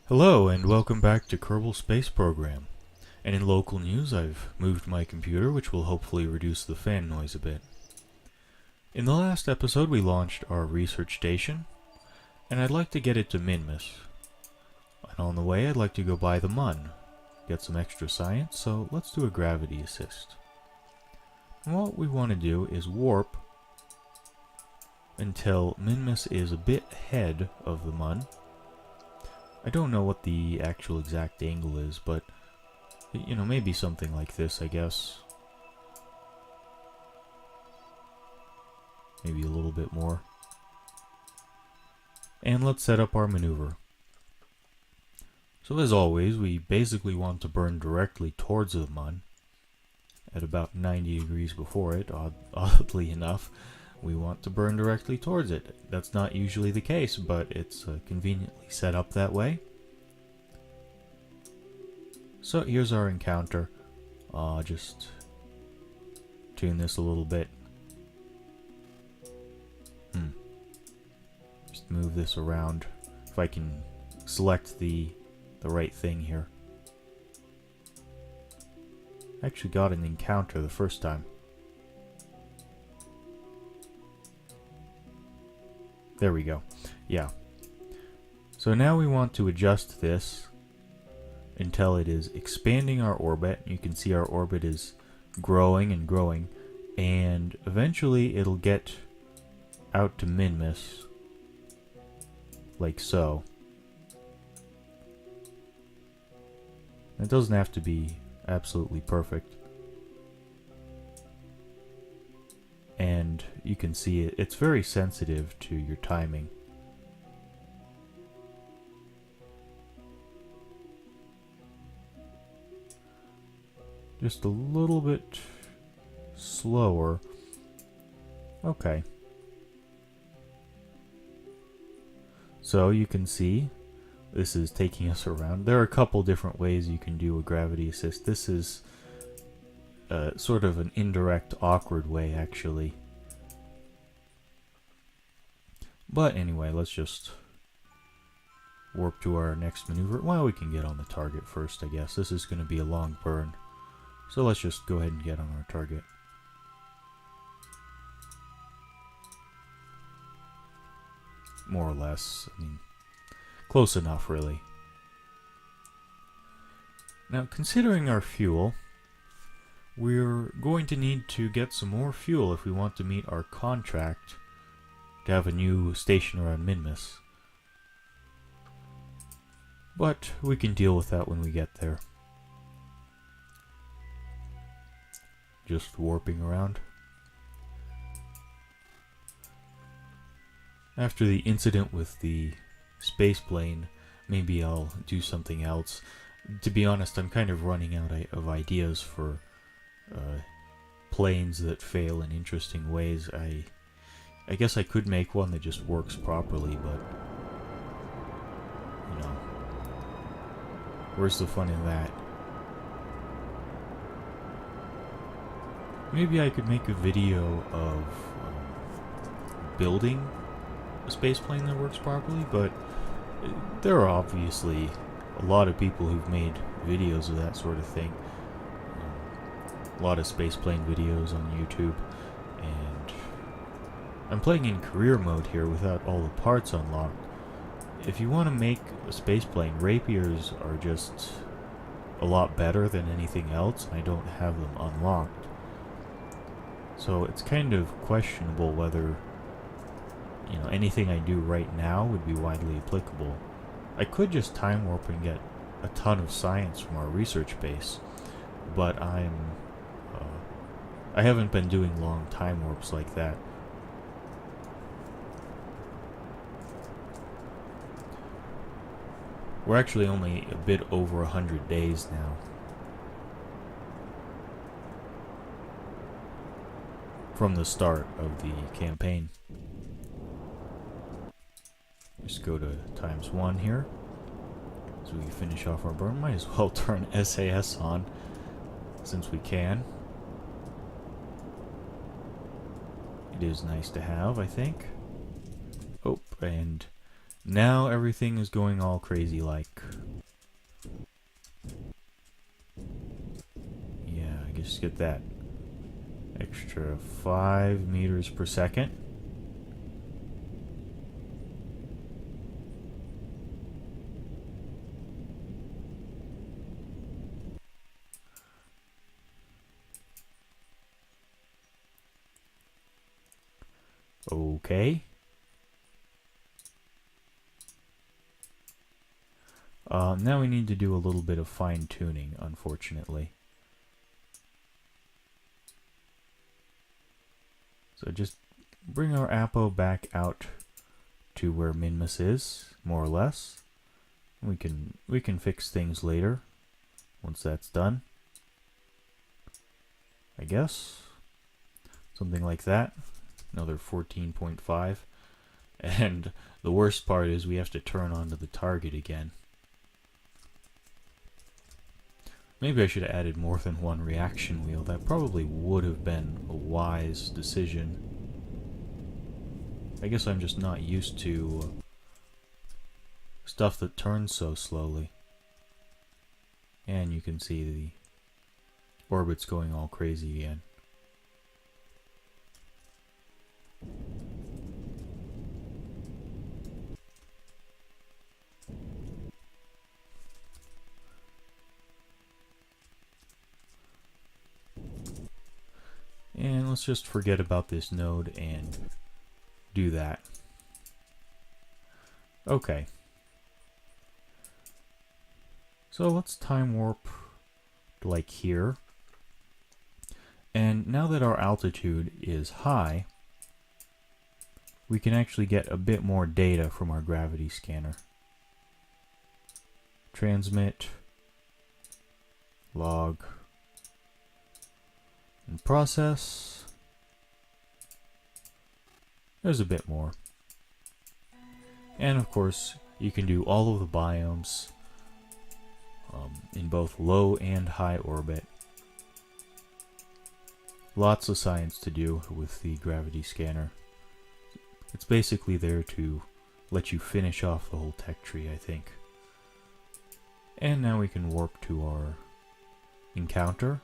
Hello and welcome back to Kerbal Space Program. And in local news, I've moved my computer, which will hopefully reduce the fan noise a bit. In the last episode, we launched our research station, and I'd like to get it to Minmus. And on the way, I'd like to go by the Mun, get some extra science, so let's do a gravity assist. And what we want to do is warp until Minmus is a bit ahead of the Mun. I don't know what the actual exact angle is, but, maybe something like this, I guess. Maybe a little bit more. And let's set up our maneuver. So as always, we basically want to burn directly towards the Mun, at about 90 degrees before it, oddly enough. We want to burn directly towards it. That's not usually the case, but it's conveniently set up that way. So here's our encounter. Just tune this a little bit. Just move this around. If I can select the right thing here. I actually got an encounter the first time. There we go. Yeah. So now we want to adjust this until it is expanding our orbit. You can see our orbit is growing and growing, and eventually it'll get out to Minmus, like so. It doesn't have to be absolutely perfect. And you can see it's very sensitive to your timing. Just a little bit slower. Okay. So you can see this is taking us around. There are a couple different ways you can do a gravity assist. This is sort of an indirect, awkward way, actually. But anyway, let's just warp to our next maneuver. Well, we can get on the target first, I guess. This is going to be a long burn. So let's just go ahead and get on our target. More or less. I mean, close enough, really. Now, considering our fuel, we're going to need to get some more fuel if we want to meet our contract to have a new station around Minmus. But we can deal with that when we get there. Just warping around. After the incident with the space plane, maybe I'll do something else. To be honest, I'm kind of running out of ideas for planes that fail in interesting ways. I guess I could make one that just works properly, but where's the fun in that? Maybe I could make a video of building a space plane that works properly, but there are obviously a lot of people who've made videos of that sort of thing. A lot of space plane videos on YouTube, and I'm playing in career mode here without all the parts unlocked. If you want to make a space plane, rapiers are just a lot better than anything else, and I don't have them unlocked. So it's kind of questionable whether, anything I do right now would be widely applicable. I could just time warp and get a ton of science from our research base, but I haven't been doing long time warps like that. We're actually only a bit over 100 days now. From the start of the campaign. Just go to ×1 here. So we can finish off our burn. Might as well turn SAS on, since we can. It is nice to have, I think. Oh, and Now everything is going all crazy like. Yeah, I guess get that extra 5 meters per second. Okay. Now we need to do a little bit of fine-tuning, unfortunately. So just bring our Apo back out to where Minmus is, more or less. We can fix things later once that's done. I guess. Something like that. Another 14.5. And the worst part is we have to turn onto the target again. Maybe I should have added more than one reaction wheel. That probably would have been a wise decision. I guess I'm just not used to stuff that turns so slowly. And you can see the orbit's going all crazy again. And let's just forget about this node and do that. Okay. So let's time warp to like here. And now that our altitude is high, we can actually get a bit more data from our gravity scanner. Transmit, log, and process. There's a bit more. And of course, you can do all of the biomes in both low and high orbit. Lots of science to do with the gravity scanner. It's basically there to let you finish off the whole tech tree, I think. And now we can warp to our encounter.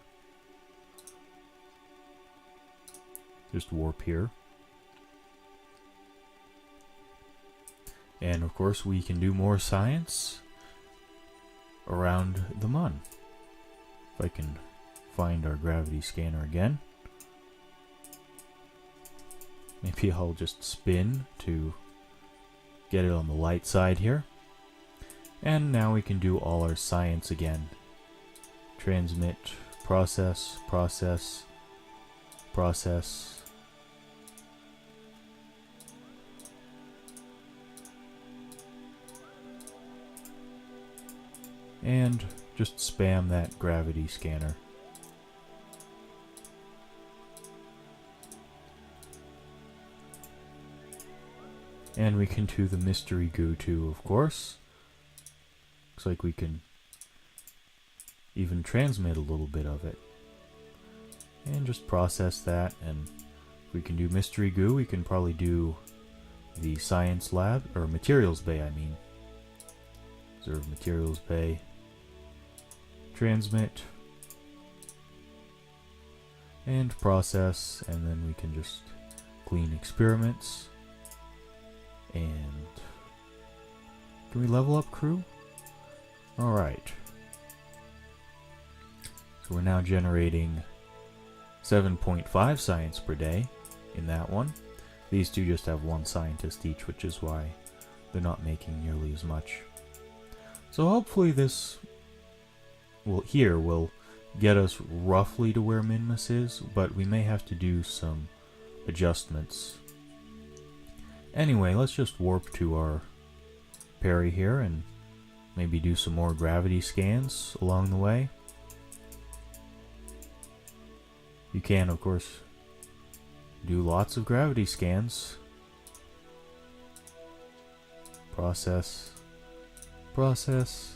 Just warp here. And of course we can do more science around the Mun. If I can find our gravity scanner again. Maybe I'll just spin to get it on the light side here. And now we can do all our science again. Transmit, process, process, process. And just spam that gravity scanner. And we can do the mystery goo too, of course. Looks like we can even transmit a little bit of it. And just process that, and if we can do mystery goo, we can probably do the science lab, or materials bay, I mean. Observe materials bay. Transmit. And process, and then we can just clean experiments. And can we level up crew? Alright. So we're now generating 7.5 science per day in that one. These two just have one scientist each, which is why they're not making nearly as much. So hopefully this will get us roughly to where Minmus is, but we may have to do some adjustments. Anyway, let's just warp to our Perry here and maybe do some more gravity scans along the way. You can, of course, do lots of gravity scans. Process, process,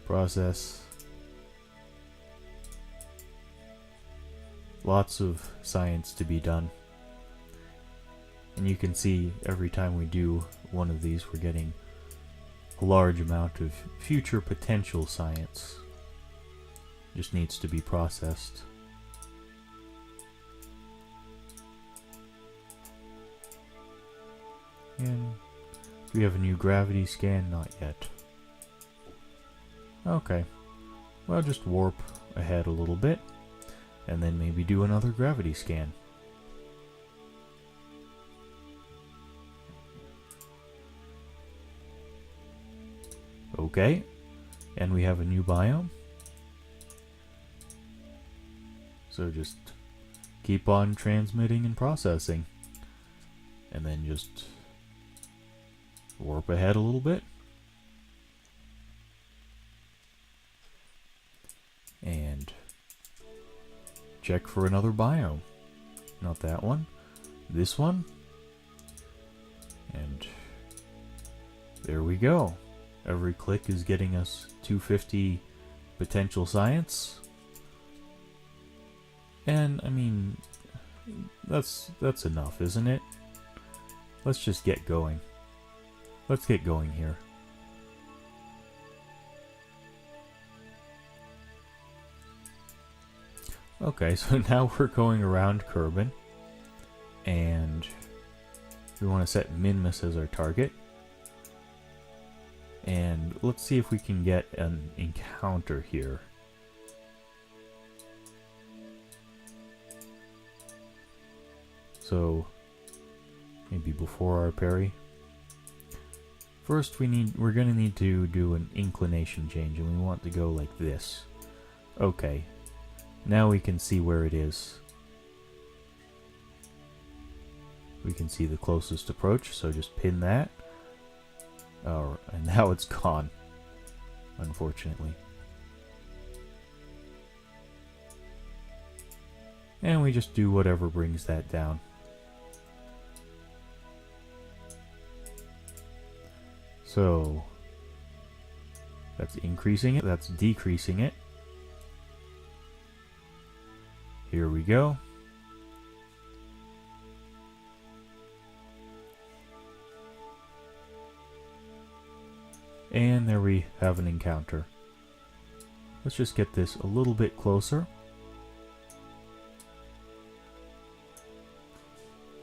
process. Lots of science to be done. And you can see every time we do one of these, we're getting a large amount of future potential science. Just needs to be processed. And do we have a new gravity scan? Not yet. Okay. Well, just warp ahead a little bit, and then maybe do another gravity scan. Okay. And we have a new biome. So just keep on transmitting and processing. And then just warp ahead a little bit. And check for another biome. Not that one. This one. And there we go. Every click is getting us 250 potential science. And I mean, that's enough, isn't it? Let's just get going. Let's get going here. Okay, so now we're going around Kerbal, and we want to set Minmus as our target. And let's see if we can get an encounter here. So maybe before our parry. First we're gonna need to do an inclination change, and we want to go like this. Okay. Now we can see where it is. We can see the closest approach, so just pin that. Oh, and now it's gone, unfortunately. And we just do whatever brings that down. So that's increasing it, that's decreasing it. Here we go. And there we have an encounter. Let's just get this a little bit closer.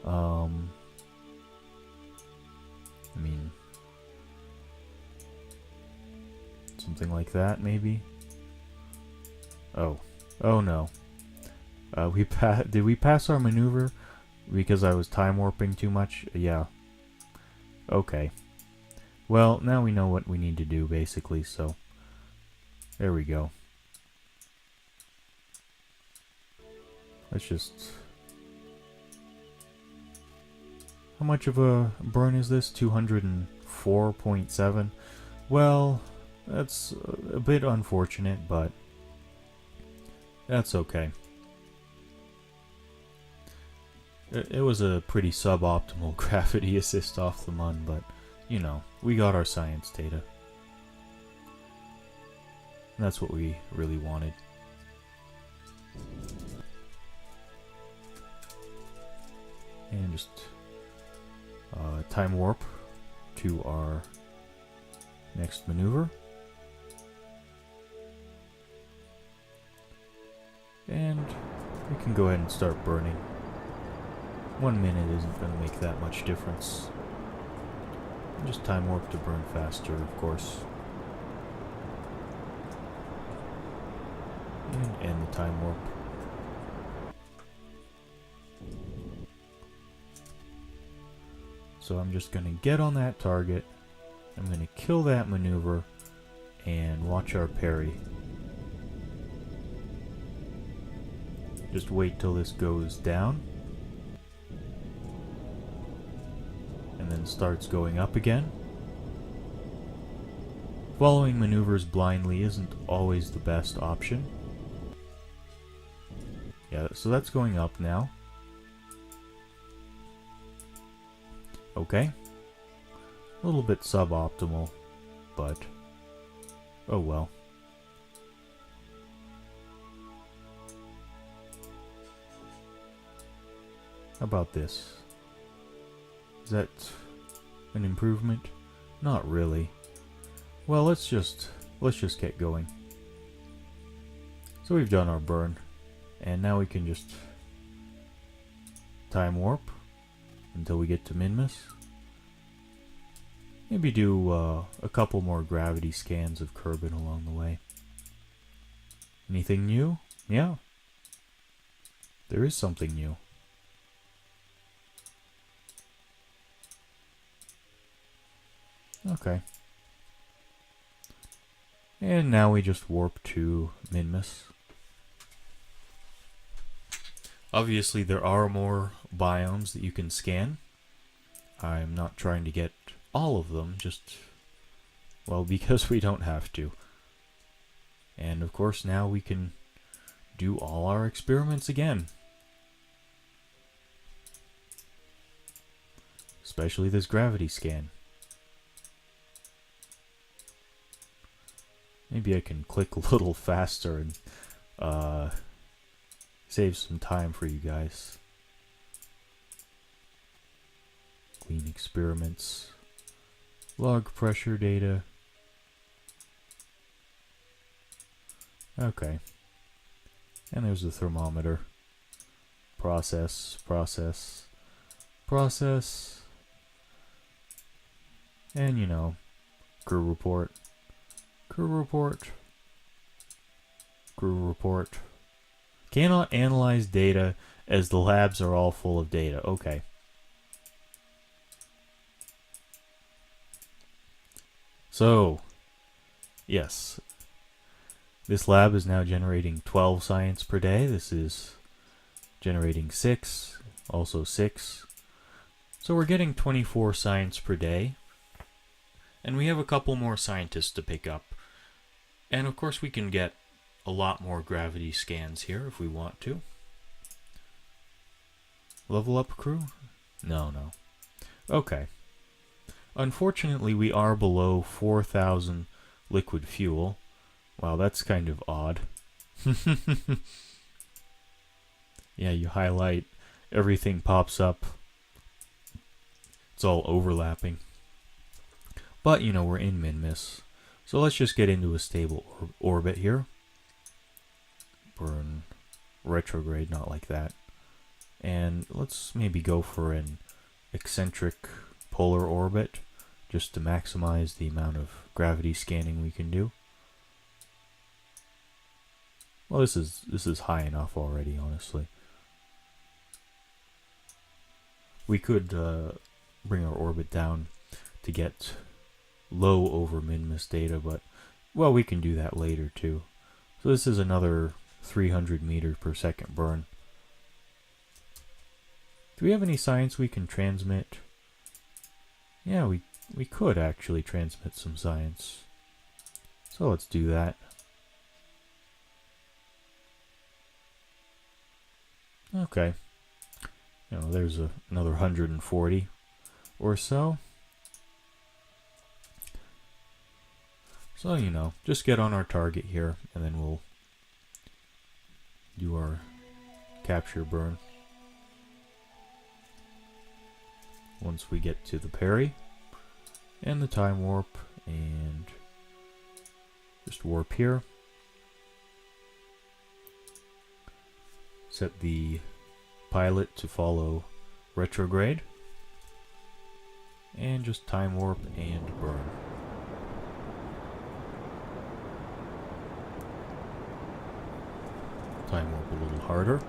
I mean, something like that, maybe. Oh no. Did we pass our maneuver because I was time warping too much? Yeah. Okay. Well, now we know what we need to do, basically, so there we go. Let's just... How much of a burn is this? 204.7? Well, that's a bit unfortunate, but that's okay. It was a pretty suboptimal gravity assist off the Mun, but, you know, we got our science data. And that's what we really wanted. And just time warp to our next maneuver. And we can go ahead and start burning. 1 minute isn't going to make that much difference. Just time warp to burn faster, of course. And end the time warp. So I'm just going to get on that target. I'm going to kill that maneuver and watch our parry. Just wait till this goes down. And then starts going up again. Following maneuvers blindly isn't always the best option. Yeah, so that's going up now. Okay. A little bit suboptimal, but oh well. How about this? Is that an improvement? Not really. Well, let's just get going. So we've done our burn, and now we can just time warp until we get to Minmus. Maybe do a couple more gravity scans of Kerbal along the way. Anything new? Yeah. There is something new. Okay. And now we just warp to Minmus. Obviously there are more biomes that you can scan. I'm not trying to get all of them, just, well, because we don't have to. And of course now we can do all our experiments again. Especially this gravity scan. Maybe I can click a little faster and save some time for you guys. Clean experiments. Log pressure data. Okay. And there's the thermometer. Process, process, process. And, you know, crew report. Crew report. Crew report. Cannot analyze data as the labs are all full of data. Okay. So, yes. This lab is now generating 12 science per day. This is generating 6, also 6. So we're getting 24 science per day. And we have a couple more scientists to pick up. And of course we can get a lot more gravity scans here if we want to. Level up crew? No. Okay. Unfortunately, we are below 4,000 liquid fuel. Wow, that's kind of odd. Yeah, you highlight, everything pops up. It's all overlapping. But, you know, we're in Minmus. So let's just get into a stable orbit here. Burn retrograde, not like that. And let's maybe go for an eccentric polar orbit, just to maximize the amount of gravity scanning we can do. Well, this is high enough already, honestly. We could bring our orbit down to get low over Minmus data, but, well, we can do that later too. So this is another 300 meters per second burn. Do we have any science we can transmit? Yeah, we could actually transmit some science. So let's do that. Okay. You know, there's another 140 or so. So, you know, just get on our target here, and then we'll do our capture burn. Once we get to the parry, and the time warp, and just warp here. Set the pilot to follow retrograde, and just time warp and burn. Time warp a little harder.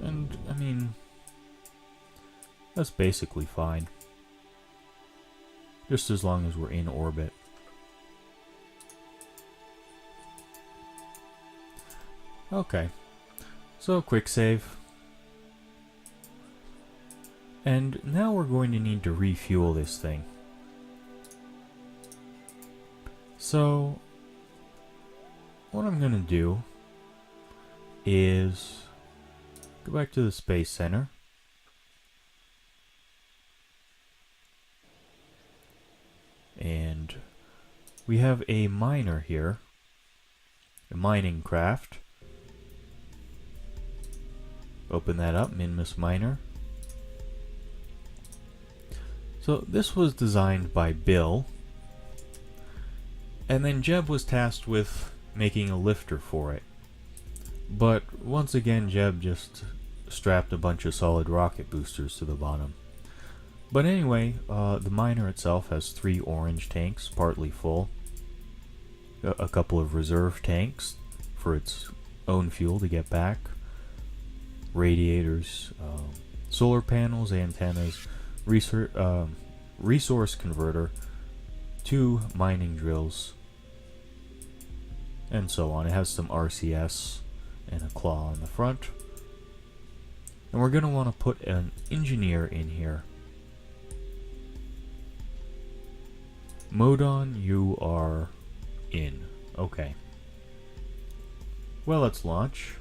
And, I mean, that's basically fine. Just as long as we're in orbit. Okay. So, quick save. And now we're going to need to refuel this thing. So, what I'm going to do is go back to the Space Center. And we have a miner here, a mining craft. Open that up, Minmus miner. So this was designed by Bill, and then Jeb was tasked with making a lifter for it. But once again, Jeb just strapped a bunch of solid rocket boosters to the bottom. But anyway, the miner itself has 3 orange tanks, partly full, a couple of reserve tanks for its own fuel to get back, radiators, solar panels, antennas, resource converter, 2 mining drills, and so on. It has some RCS and a claw on the front. And we're going to want to put an engineer in here. Modon, you are in. Okay. Well, let's launch.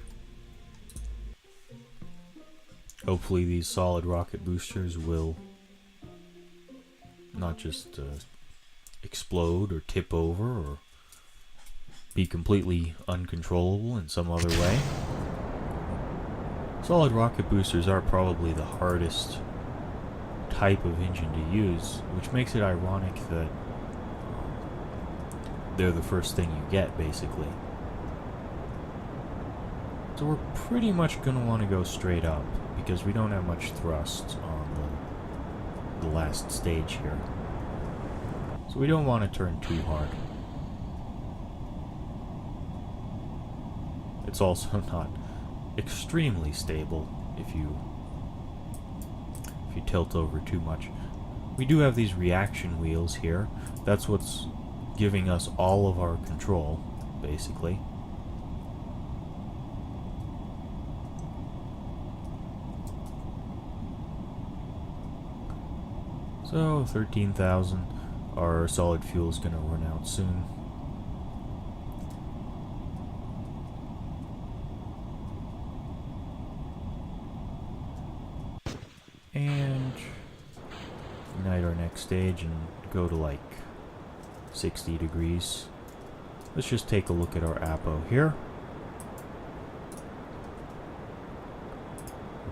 Hopefully these solid rocket boosters will not just explode or tip over or be completely uncontrollable in some other way. Solid rocket boosters are probably the hardest type of engine to use, which makes it ironic that they're the first thing you get, basically. So we're pretty much going to want to go straight up, because we don't have much thrust on the last stage here. So we don't want to turn too hard. It's also not extremely stable if you tilt over too much. We do have these reaction wheels here. That's what's giving us all of our control, basically. So 13,000. Our solid fuel is going to run out soon. And ignite our next stage and go to like 60 degrees. Let's just take a look at our apo here.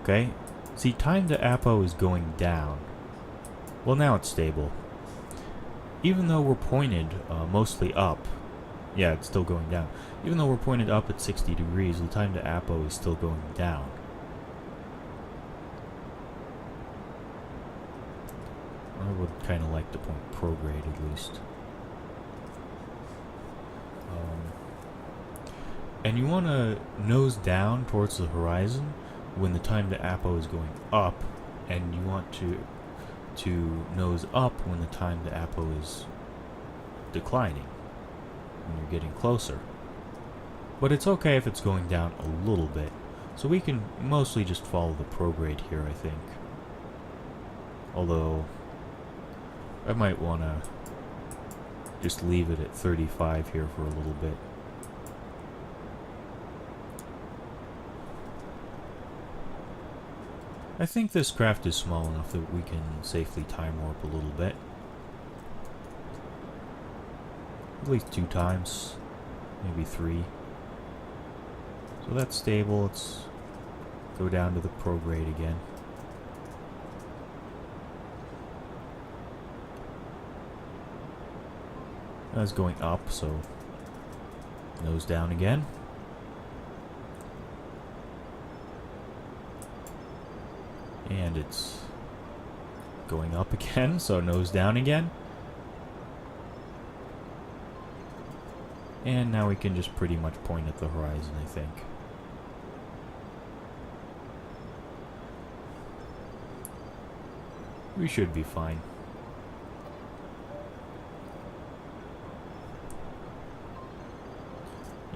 Okay, see, time to apo is going down. Well, now it's stable. Even though we're pointed mostly up, yeah, it's still going down. Even though we're pointed up at 60 degrees, the time to apo is still going down. I would kind of like to point prograde at least. And you want to nose down towards the horizon when the time to apo is going up, and you want to nose up when the time to apo is declining, when you're getting closer. But it's okay if it's going down a little bit, so we can mostly just follow the prograde here, I think. Although I might want to just leave it at 35 here for a little bit. I think this craft is small enough that we can safely time warp a little bit. At least 2 times, maybe 3. So that's stable. Let's go down to the prograde again. That's going up, so nose down again. And it's going up again, so nose down again. And now we can just pretty much point at the horizon, I think. We should be fine.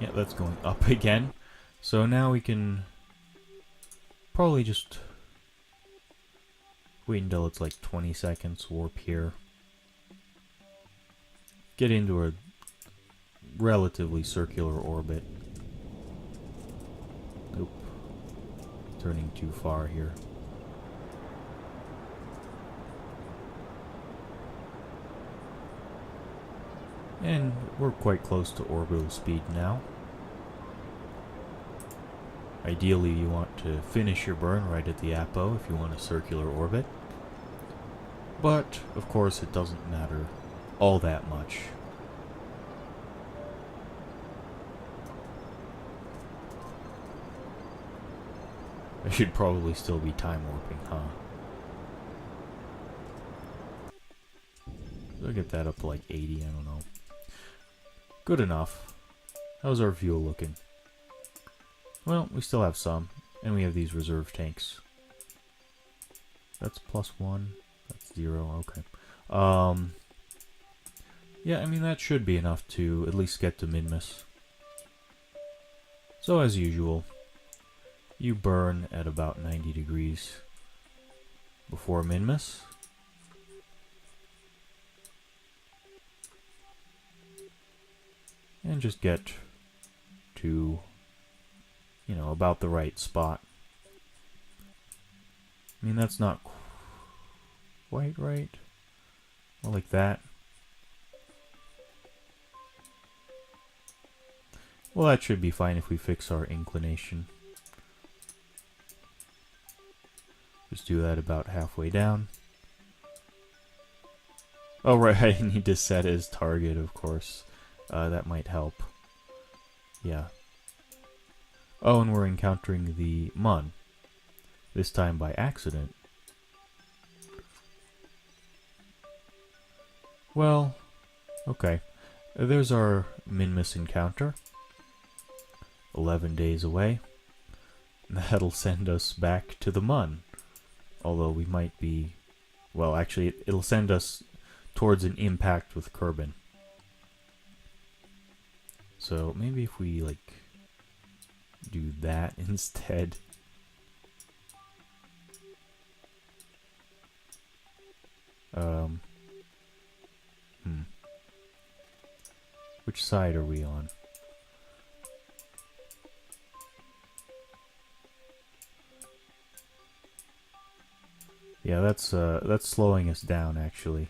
Yeah, that's going up again. So now we can probably just wait until it's like 20 seconds, warp here. Get into a relatively circular orbit. Nope. Turning too far here. And we're quite close to orbital speed now. Ideally, you want to finish your burn right at the apo if you want a circular orbit. But, of course, it doesn't matter all that much. I should probably still be time warping, huh? I'll get that up to like 80, I don't know. Good enough. How's our fuel looking? Well, we still have some, and we have these reserve tanks. That's +1, that's 0, okay. Yeah, I mean, that should be enough to at least get to Minmus. So, as usual, you burn at about 90 degrees before Minmus. And just get to, you know, about the right spot. I mean, that's not quite right. Well, like that. Well, that should be fine if we fix our inclination. Just do that about halfway down. Oh, right, I need to set his target, of course. That might help. Yeah. Oh, and we're encountering the Mun. This time by accident. Well, okay. There's our Minmus encounter. 11 days away. That'll send us back to the Mun. Although we might be... Well, actually, it'll send us towards an impact with Kerbal. So maybe if we, like, do that instead. Which side are we on? Yeah, that's slowing us down, actually.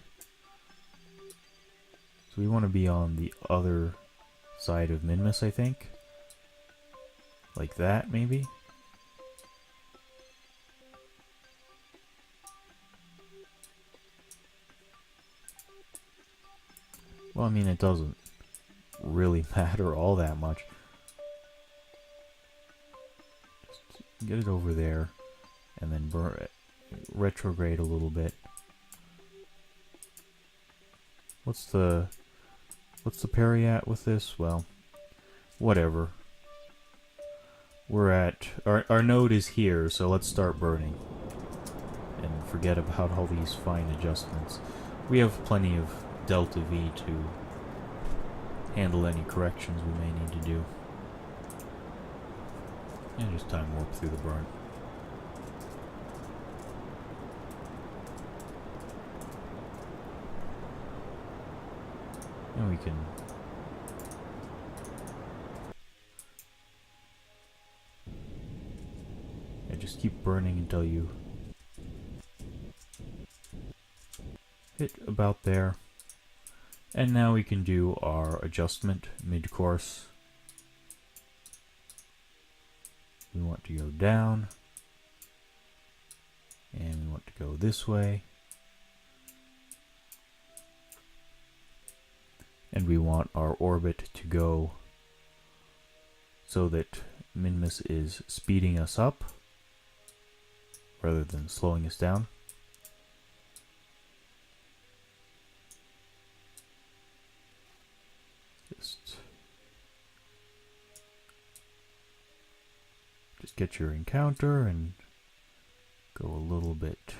So we want to be on the other side of Minmus, I think. Like that, maybe? Well, I mean, it doesn't really matter all that much. Just get it over there, and then retrograde a little bit. What's the parry at with this? Well, whatever. We're at our node is here, so let's start burning and forget about all these fine adjustments. We have plenty of delta V to handle any corrections we may need to do. And just time warp through the burn. And we can just keep burning until you hit about there. And now we can do our adjustment mid-course. We want to go down, and we want to go this way, and we want our orbit to go so that Minmus is speeding us up rather than slowing us down. Just get your encounter and go a little bit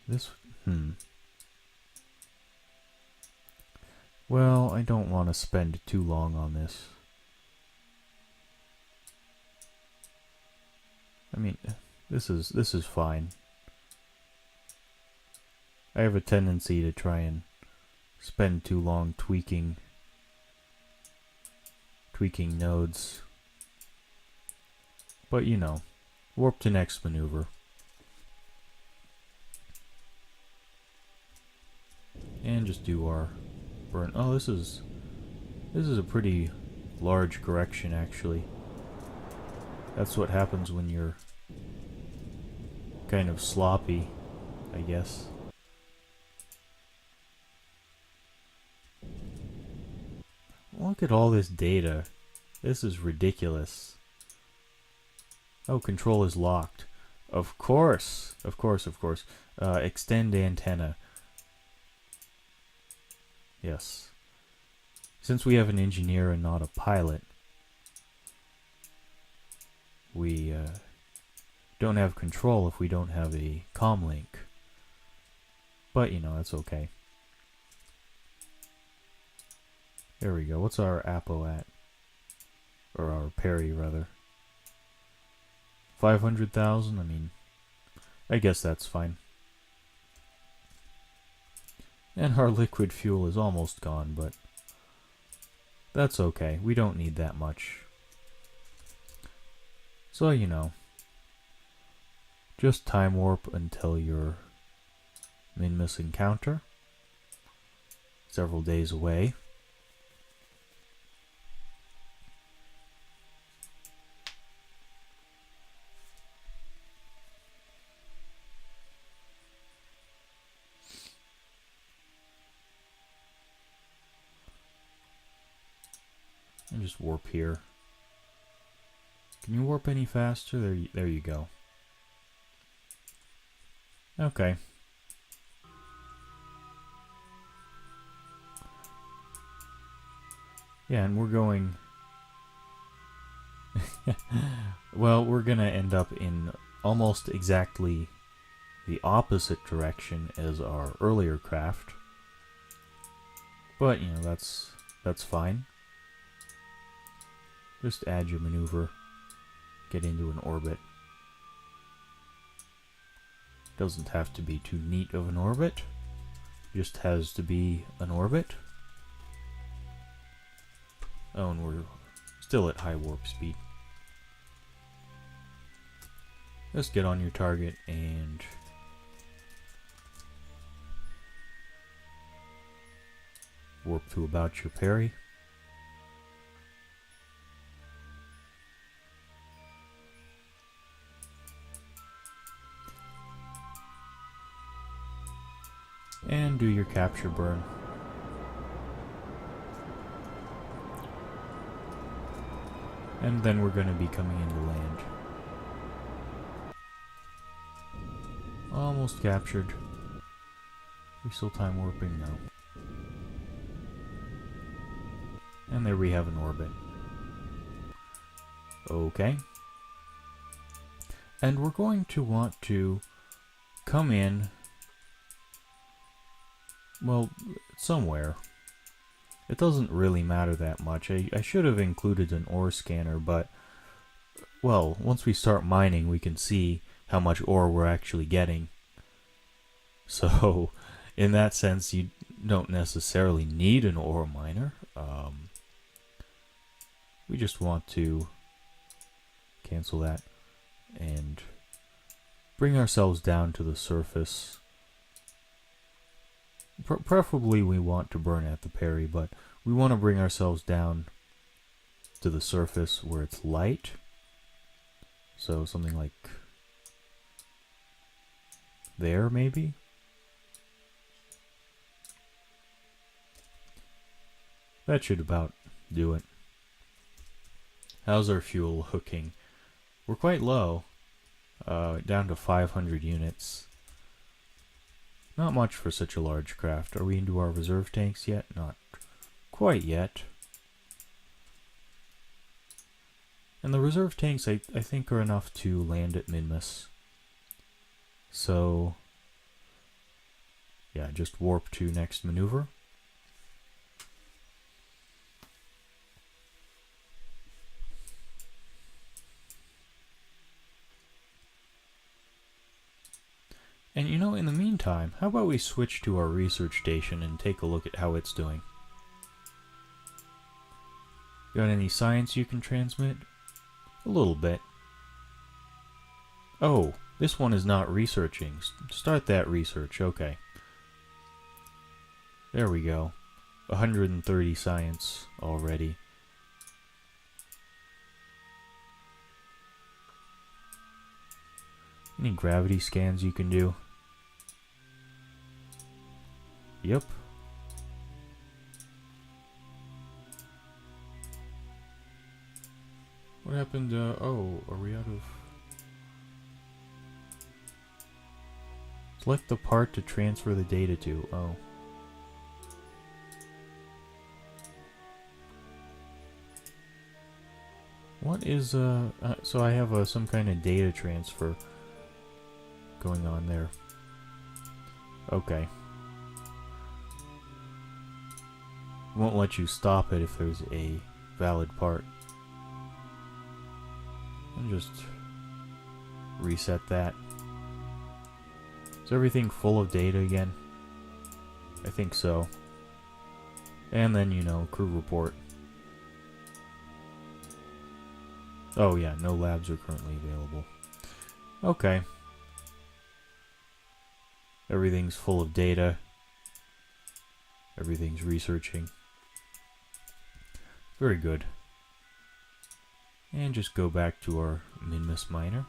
this. Well, I don't want to spend too long on this. I mean, this is fine. I have a tendency to try and spend too long tweaking nodes. But you know, warp to next maneuver. And just do our burn. Oh, this is a pretty large correction, actually. That's what happens when you're kind of sloppy, I guess. Look at all this data. This is ridiculous. Oh, control is locked. Of course. Of course, of course. Extend antenna. Yes. Since we have an engineer and not a pilot, we don't have control if we don't have a comm link. But, you know, that's okay. There we go. What's our Apo at? Or our Perry, rather. 500,000? I mean, I guess that's fine. And our liquid fuel is almost gone, but that's okay. We don't need that much. So, you know, just time warp until your Minmus encounter. Several days away. And just warp here. Can you warp any faster? There you go. Okay. Yeah, and we're going... well, we're gonna end up in almost exactly the opposite direction as our earlier craft. But, you know, that's fine. Just add your maneuver. Get into an orbit. Doesn't have to be too neat of an orbit. Just has to be an orbit. Oh, and we're still at high warp speed. Just get on your target and warp to about your Perry. And do your capture burn. And then we're going to be coming into land. Almost captured. We still time warping? No. And there we have an orbit. Okay. And we're going to want to come in, well, somewhere. It doesn't really matter that much. I should have included an ore scanner, but, well, once we start mining, we can see how much ore we're actually getting. So, in that sense, you don't necessarily need an ore miner. We just want to cancel that and bring ourselves down to the surface. Preferably we want to burn at the Perry, but we want to bring ourselves down to the surface where it's light. So something like there, maybe? That should about do it. How's our fuel hooking? We're quite low, down to 500 units. Not much for such a large craft. Are we into our reserve tanks yet? Not quite yet. And the reserve tanks, I think, are enough to land at Minmus. So, yeah, just warp to next maneuver. And you know, in the meantime, how about we switch to our research station and take a look at how it's doing? Got any science you can transmit? A little bit. Oh, this one is not researching. Start that research, okay. There we go. 130 science already. Any gravity scans you can do? Yep. What happened? Oh, are we out of... Select the part to transfer the data to. Oh. What is, so I have some kind of data transfer going on there. Okay. Won't let you stop it if there's a valid part. And just reset that. Is everything full of data again? I think so. And then, you know, crew report. Oh yeah, no labs are currently available. Okay. Everything's full of data. Everything's researching. Very good. And just go back to our Minmus miner.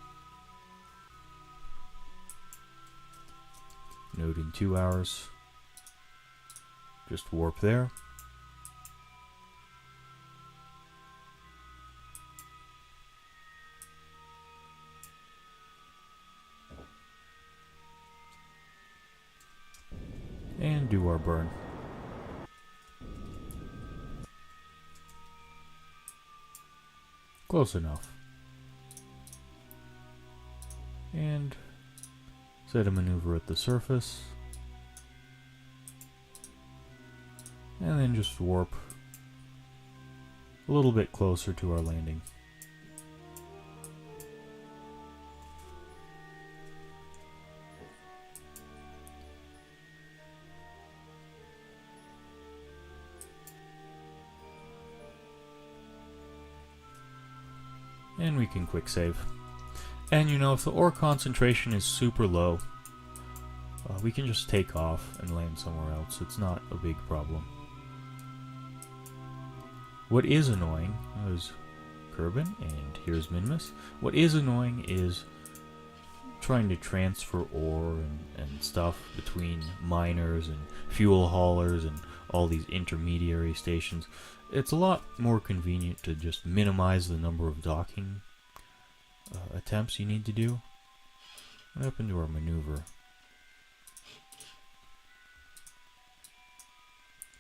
Node in 2 hours. Just warp there. And do our burn. Close enough. And set a maneuver at the surface. And then just warp a little bit closer to our landing. And we can quick save. And you know, if the ore concentration is super low, we can just take off and land somewhere else. It's not a big problem. What is annoying is Kerbal, and here's Minmus. What is annoying is trying to transfer ore and stuff between miners and fuel haulers and all these intermediary stations. It's a lot more convenient to just minimize the number of docking attempts you need to do. What happened to our maneuver?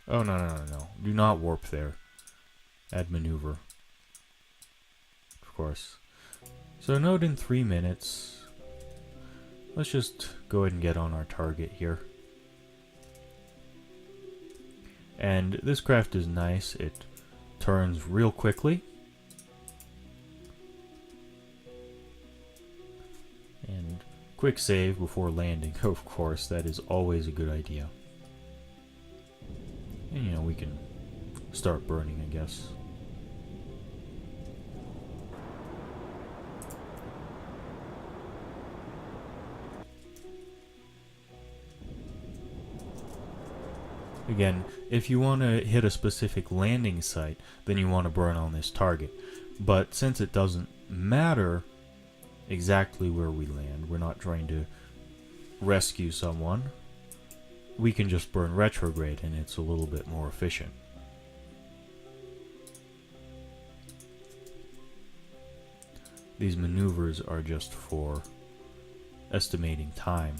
Oh, no. Do not warp there. Add maneuver. Of course. So node in 3 minutes. Let's just go ahead and get on our target here. And this craft is nice. It turns real quickly. And quick save before landing. Of course, that is always a good idea. And you know, we can start burning, I guess. Again, if you want to hit a specific landing site, then you want to burn on this target. But since it doesn't matter exactly where we land, we're not trying to rescue someone, we can just burn retrograde and it's a little bit more efficient. These maneuvers are just for estimating time.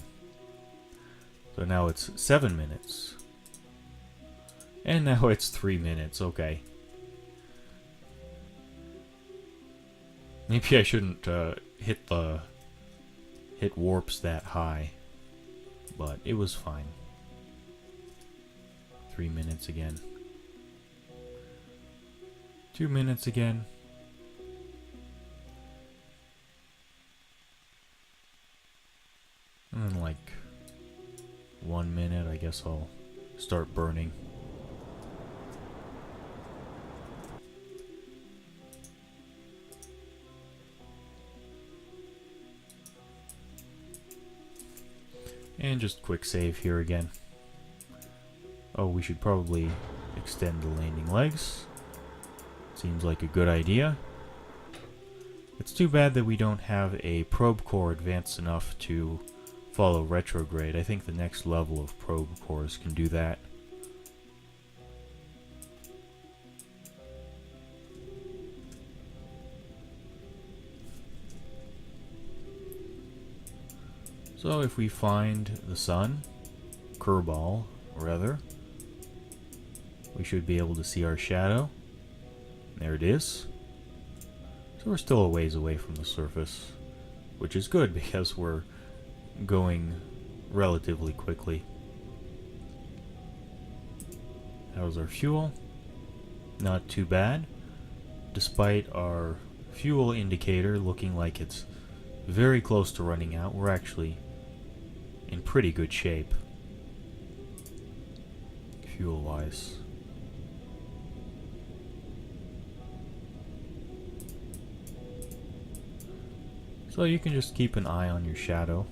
So now it's 7 minutes. And now it's 3 minutes, okay. Maybe I shouldn't hit warps that high, but it was fine. 3 minutes again. 2 minutes again. And then like 1 minute, I guess I'll start burning. And just quick save here again. Oh, we should probably extend the landing legs. Seems like a good idea. It's too bad that we don't have a probe core advanced enough to follow retrograde. I think the next level of probe cores can do that. So if we find the sun, Kerbal, rather, we should be able to see our shadow. There it is. So we're still a ways away from the surface, which is good because we're going relatively quickly. How's our fuel? Not too bad, despite our fuel indicator looking like it's very close to running out. We're actually in pretty good shape, fuel-wise. So you can just keep an eye on your shadow.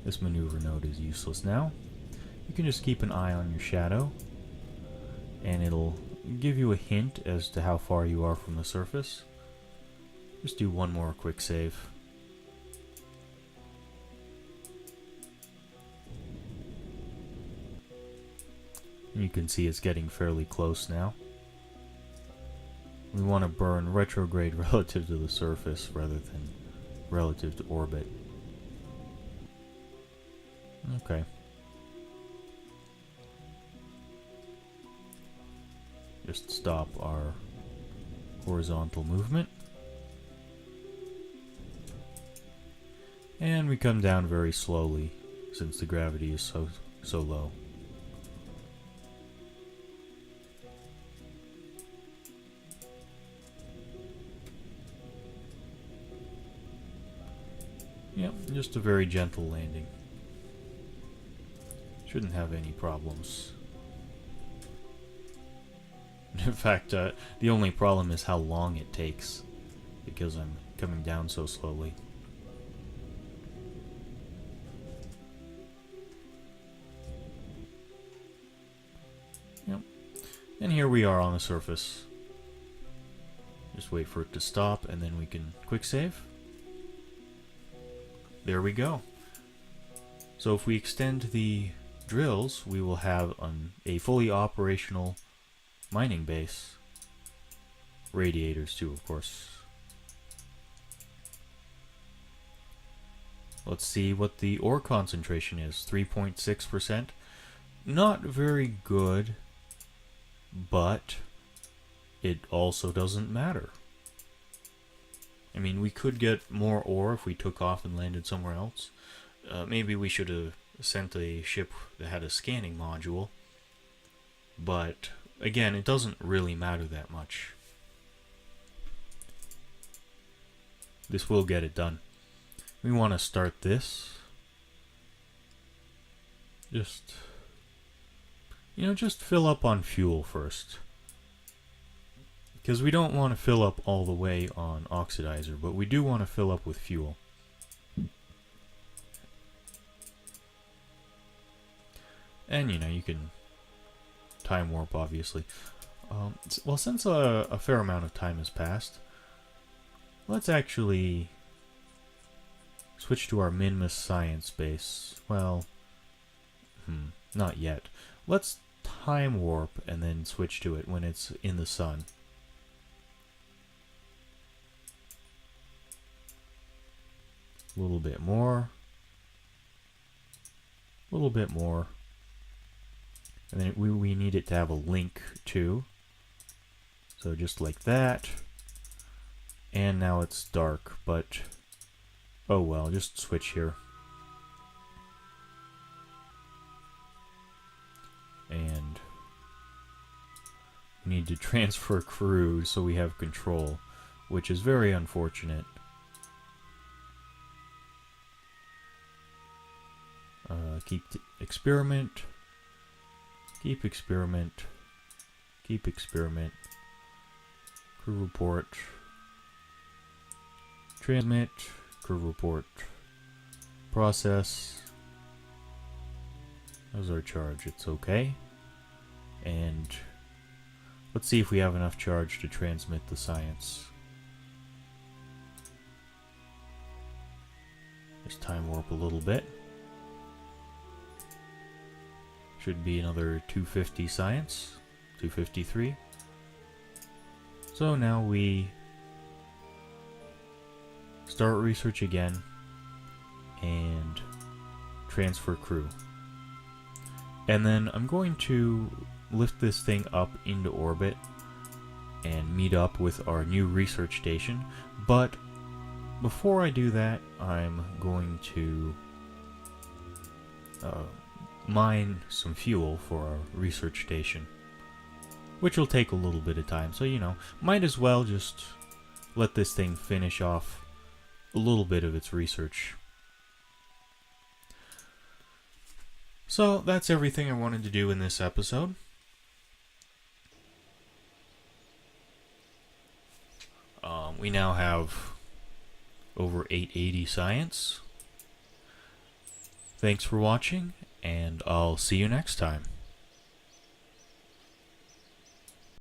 This maneuver node is useless now. You can just keep an eye on your shadow, and it'll give you a hint as to how far you are from the surface. Just do one more quick save. And you can see it's getting fairly close now. We want to burn retrograde relative to the surface rather than relative to orbit. Okay. Just stop our horizontal movement. And we come down very slowly since the gravity is so low. Yep, just a very gentle landing. Shouldn't have any problems. In fact, the only problem is how long it takes, because I'm coming down so slowly. Yep. And here we are on the surface. Just wait for it to stop, and then we can quick save. There we go. So if we extend the drills, we will have a fully operational mining base. Radiators too, of course. Let's see what the ore concentration is. 3.6%. Not very good, but it also doesn't matter. I mean, we could get more ore if we took off and landed somewhere else. Maybe we should have sent a ship that had a scanning module. But, again, it doesn't really matter that much. This will get it done. We want to start this. Just fill up on fuel first. Because we don't want to fill up all the way on oxidizer, but we do want to fill up with fuel. And, you can time warp, obviously. Well, since a fair amount of time has passed, let's actually switch to our Minmus science base. Well, not yet. Let's time warp and then switch to it when it's in the sun. A little bit more. A little bit more. And then we need it to have a link too. So just like that. And now it's dark, but oh well, just switch here. And we need to transfer crew so we have control, which is very unfortunate. Keep experiment. Keep experiment. Keep experiment. Crew report. Transmit. Crew report. Process. How's our charge? It's okay. and let's see if we have enough charge to transmit the science. Just time warp a little bit. Should be another 250 science. 253. So now we start research again and transfer crew. And then I'm going to lift this thing up into orbit and meet up with our new research station. But before I do that, I'm going to mine some fuel for our research station, which will take a little bit of time. So, you know, might as well just let this thing finish off a little bit of its research. So that's everything I wanted to do in this episode. We now have over 880 science. Thanks for watching, and I'll see you next time.